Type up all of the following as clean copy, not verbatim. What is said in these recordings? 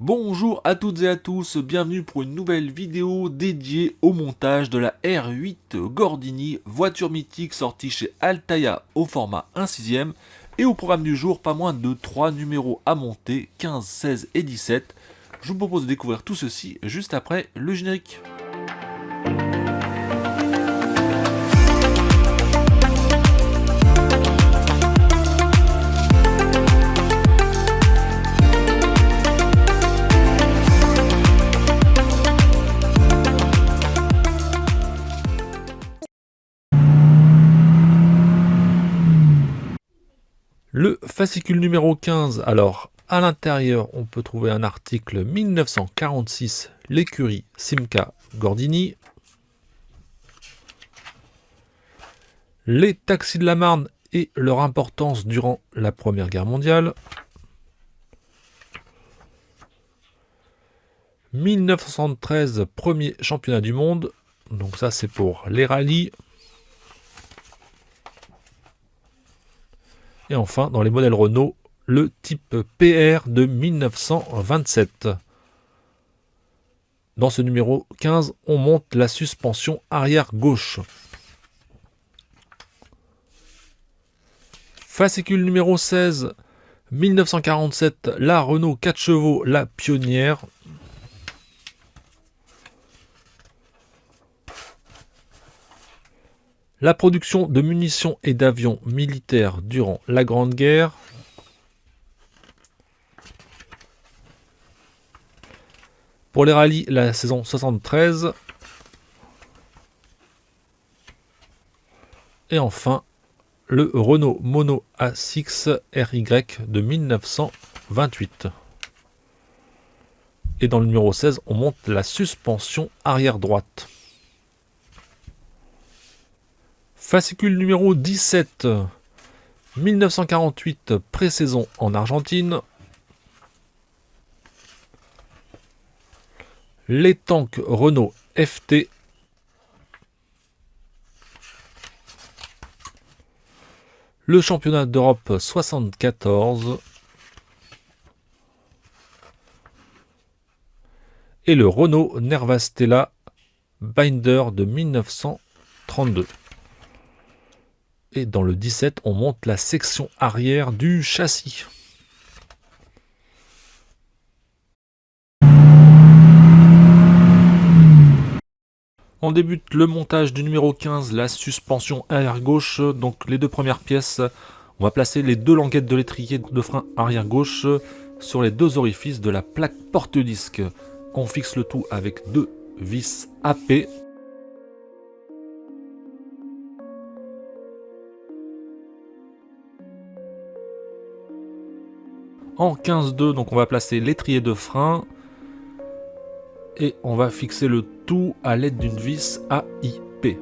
Bonjour à toutes et à tous, bienvenue pour une nouvelle vidéo dédiée au montage de la R8 Gordini, voiture mythique sortie chez Altaïa au format 1/6. Et au programme du jour, pas moins de 3 numéros à monter, 15, 16 et 17. Je vous propose de découvrir tout ceci juste après le générique. Le fascicule numéro 15, alors à l'intérieur on peut trouver un article 1946, l'écurie Simca Gordini, les taxis de la Marne et leur importance durant la Première Guerre mondiale, 1973, premier championnat du monde, donc ça c'est pour les rallyes. Et enfin, dans les modèles Renault, le type PR de 1927. Dans ce numéro 15, on monte la suspension arrière gauche. Fascicule numéro 16, 1947, la Renault 4 chevaux, la pionnière. La production de munitions et d'avions militaires durant la Grande Guerre. Pour les rallyes, la saison 73. Et enfin, le Renault Mono A6 RY de 1928. Et dans le numéro 16, on monte la suspension arrière droite. Fascicule numéro 17, 1948, pré-saison en Argentine. Les tanks Renault FT. Le championnat d'Europe 74. Et le Renault Nervastella Binder de 1932. Et dans le 17, on monte la section arrière du châssis. On débute le montage du numéro 15, la suspension arrière gauche. Donc les deux premières pièces, on va placer les deux languettes de l'étrier de frein arrière gauche sur les deux orifices de la plaque porte-disque. On fixe le tout avec deux vis AP. En 15-2, donc on va placer l'étrier de frein et on va fixer le tout à l'aide d'une vis AIP.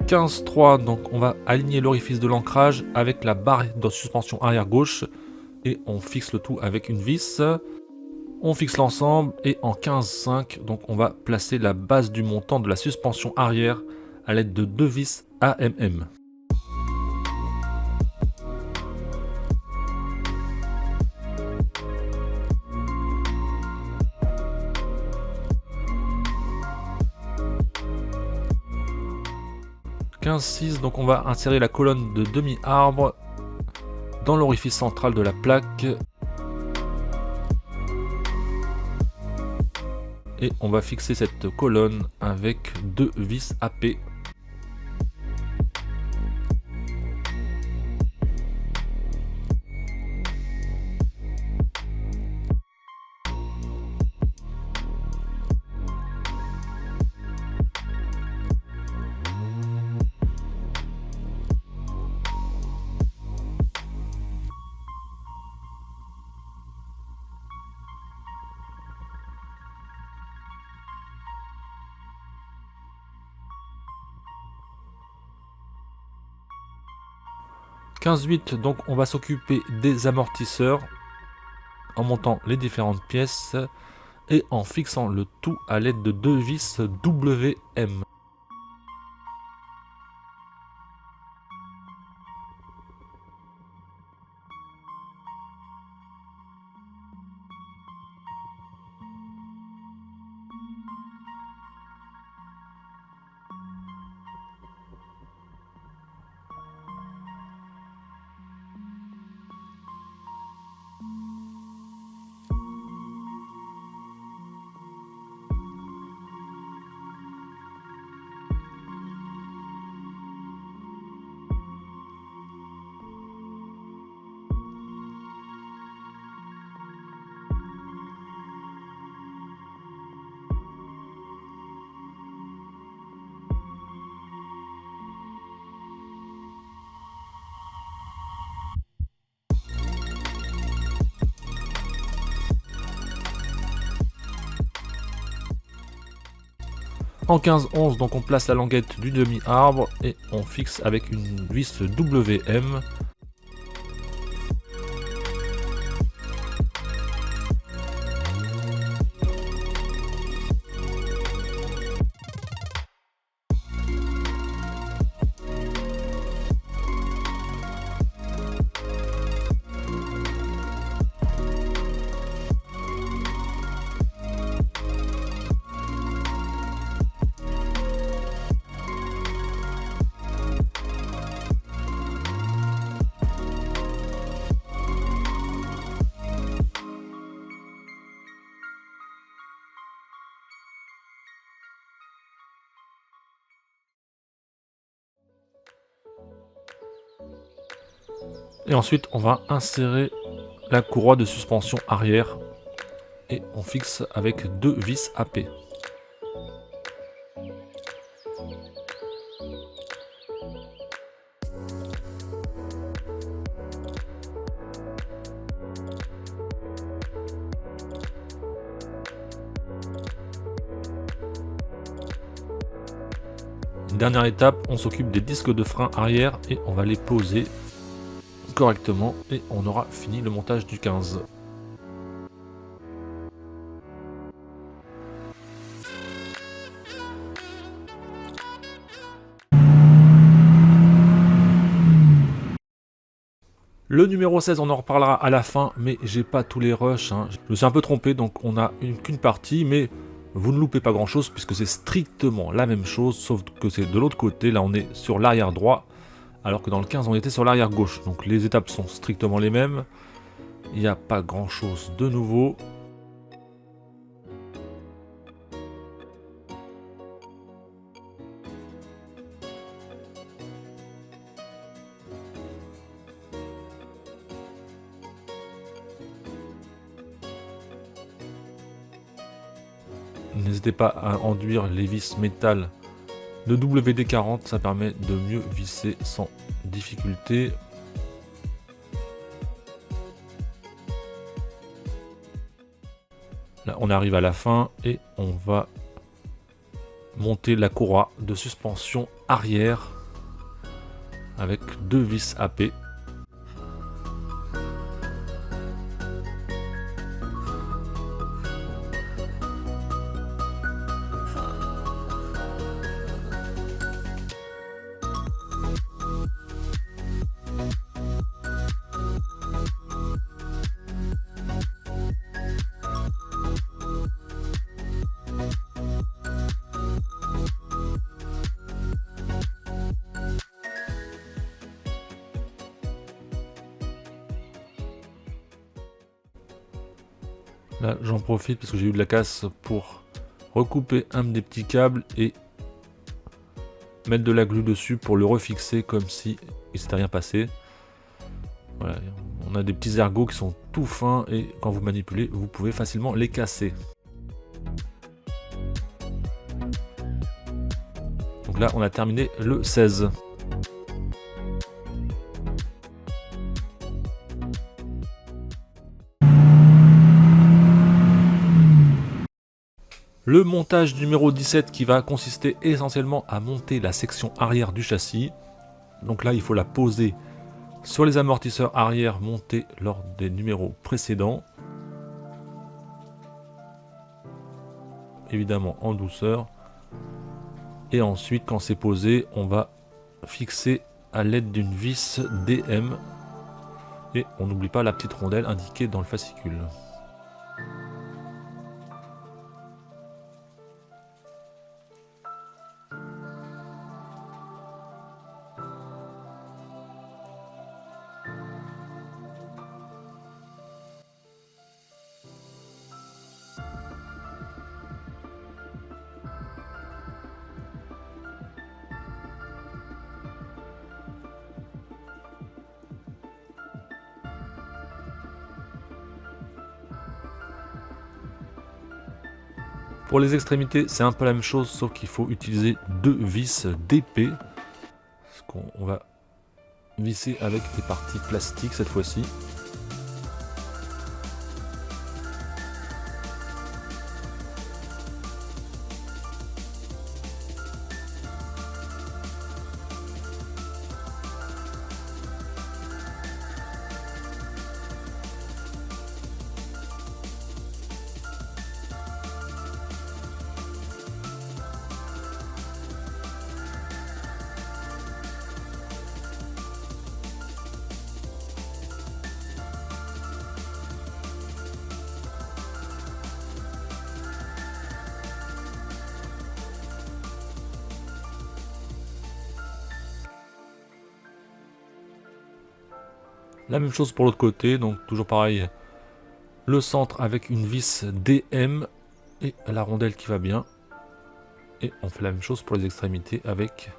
« 15-3, donc on va aligner l'orifice de l'ancrage avec la barre de suspension arrière gauche et on fixe le tout avec une vis. On fixe l'ensemble et en 15-5, donc on va placer la base du montant de la suspension arrière à l'aide de deux vis AMM. « 15-6, donc on va insérer la colonne de demi-arbre dans l'orifice central de la plaque. Et on va fixer cette colonne avec deux vis AP. 15-8, donc on va s'occuper des amortisseurs en montant les différentes pièces et en fixant le tout à l'aide de 2 vis WM. En 15-11, donc on place la languette du demi-arbre et on fixe avec une vis WM. Et ensuite, on va insérer la courroie de suspension arrière et on fixe avec 2 vis AP. Dernière étape, on s'occupe des disques de frein arrière et on va les poser correctement et on aura fini le montage du 15. Le numéro 16, on en reparlera à la fin, mais j'ai pas tous les rushs, hein. Je me suis un peu trompé, donc on a qu'une partie, mais vous ne loupez pas grand chose puisque c'est strictement la même chose, sauf que c'est de l'autre côté. Là on est sur l'arrière droit, alors que dans le 15 on était sur l'arrière gauche. Donc les étapes sont strictement les mêmes, il n'y a pas grand chose de nouveau. N'hésitez pas à enduire les vis métal de WD-40, ça permet de mieux visser sans difficulté. Là, on arrive à la fin et on va monter la courroie de suspension arrière avec 2 vis AP. Là, j'en profite parce que j'ai eu de la casse pour recouper un des petits câbles et mettre de la glu dessus pour le refixer comme si il s'était rien passé. Voilà, on a des petits ergots qui sont tout fins et quand vous manipulez, vous pouvez facilement les casser. Donc là, on a terminé le 16. Le montage numéro 17 qui va consister essentiellement à monter la section arrière du châssis. Donc là, il faut la poser Sur les amortisseurs arrière montés lors des numéros précédents. Évidemment en douceur. Et ensuite, quand c'est posé, on va fixer à l'aide d'une vis DM. Et on n'oublie pas la petite rondelle indiquée dans le fascicule. Pour les extrémités, c'est un peu la même chose, sauf qu'il faut utiliser 2 vis d'épée. On va visser avec des parties plastiques cette fois-ci. La même chose pour l'autre côté, donc toujours pareil, le centre avec une vis DM et la rondelle qui va bien. Et on fait la même chose pour les extrémités avec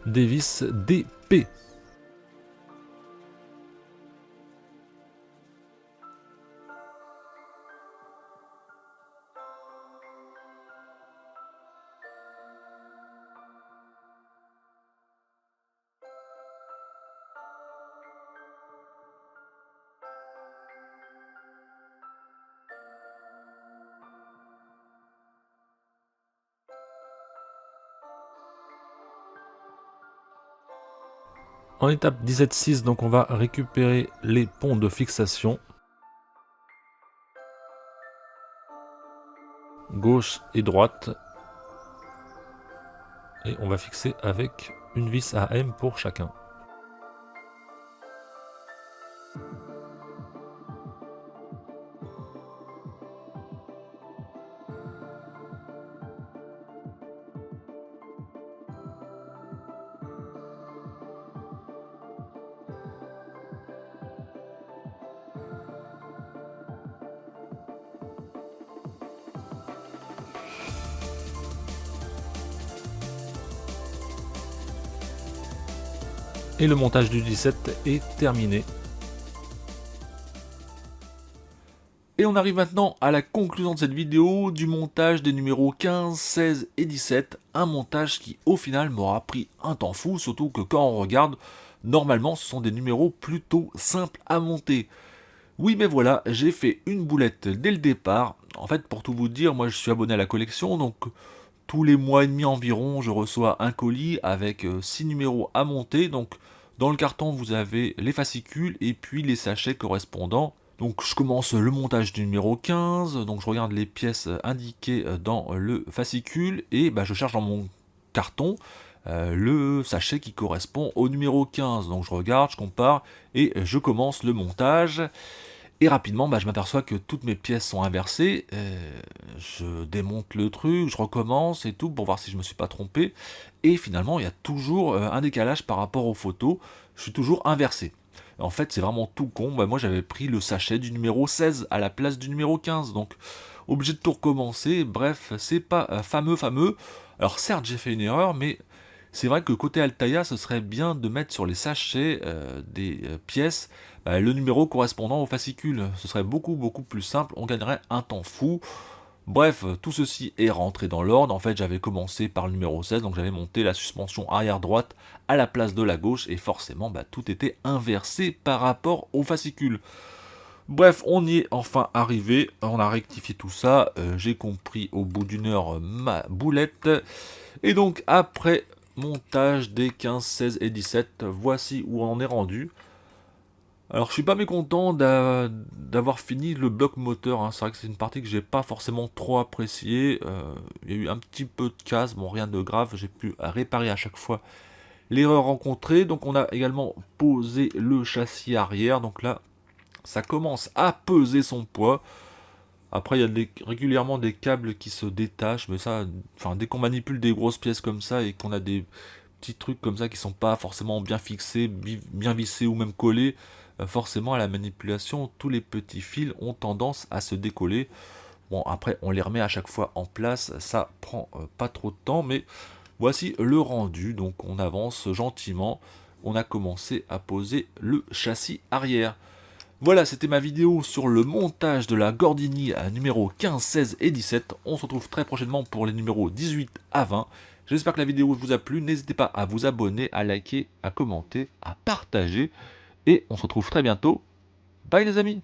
des vis DP. En étape 17.6, donc on va récupérer les ponts de fixation. Gauche et droite. Et on va fixer avec une vis AM pour chacun. Et le montage du 17 est terminé. Et on arrive maintenant à la conclusion de cette vidéo du montage des numéros 15, 16 et 17. Un montage qui au final m'aura pris un temps fou, surtout que quand on regarde, normalement ce sont des numéros plutôt simples à monter. Oui mais voilà, j'ai fait une boulette dès le départ. En fait pour tout vous dire, moi je suis abonné à la collection, donc tous les mois et demi environ, je reçois un colis avec 6 numéros à monter. Donc dans le carton, vous avez les fascicules et puis les sachets correspondants. Donc je commence le montage du numéro 15, donc je regarde les pièces indiquées dans le fascicule et je cherche dans mon carton le sachet qui correspond au numéro 15. Donc je regarde, je compare et je commence le montage. Et rapidement, je m'aperçois que toutes mes pièces sont inversées. Je démonte le truc, je recommence et tout pour voir si je me suis pas trompé. Et finalement, il y a toujours un décalage par rapport aux photos. Je suis toujours inversé. En fait, c'est vraiment tout con. Moi, j'avais pris le sachet du numéro 16 à la place du numéro 15. Donc, obligé de tout recommencer. Bref, c'est pas fameux. Alors, certes, j'ai fait une erreur, mais c'est vrai que côté Altaïa, ce serait bien de mettre sur les sachets des pièces le numéro correspondant au fascicule. Ce serait beaucoup plus simple, on gagnerait un temps fou. Bref, tout ceci est rentré dans l'ordre. En fait, j'avais commencé par le numéro 16, donc j'avais monté la suspension arrière droite à la place de la gauche, et forcément, tout était inversé par rapport au fascicule. Bref, on y est enfin arrivé, on a rectifié tout ça, j'ai compris au bout d'une heure ma boulette, et donc après montage des 15, 16 et 17, voici où on en est rendu. Alors je suis pas mécontent d'avoir fini le bloc moteur, hein. C'est vrai que c'est une partie que j'ai pas forcément trop appréciée. Il y a eu un petit peu de casse, bon rien de grave, j'ai pu réparer à chaque fois l'erreur rencontrée. Donc on a également posé le châssis arrière, donc là ça commence à peser son poids. Après il y a régulièrement des câbles qui se détachent, mais ça, enfin dès qu'on manipule des grosses pièces comme ça et qu'on a des petits trucs comme ça qui sont pas forcément bien fixés, bien vissés ou même collés, forcément à la manipulation, tous les petits fils ont tendance à se décoller. Bon, après, on les remet à chaque fois en place, ça prend pas trop de temps, mais voici le rendu. Donc, on avance gentiment. On a commencé à poser le châssis arrière. Voilà, c'était ma vidéo sur le montage de la Gordini à numéro 15, 16 et 17. On se retrouve très prochainement pour les numéros 18 à 20. J'espère que la vidéo vous a plu. N'hésitez pas à vous abonner, à liker, à commenter, à partager. Et on se retrouve très bientôt. Bye les amis!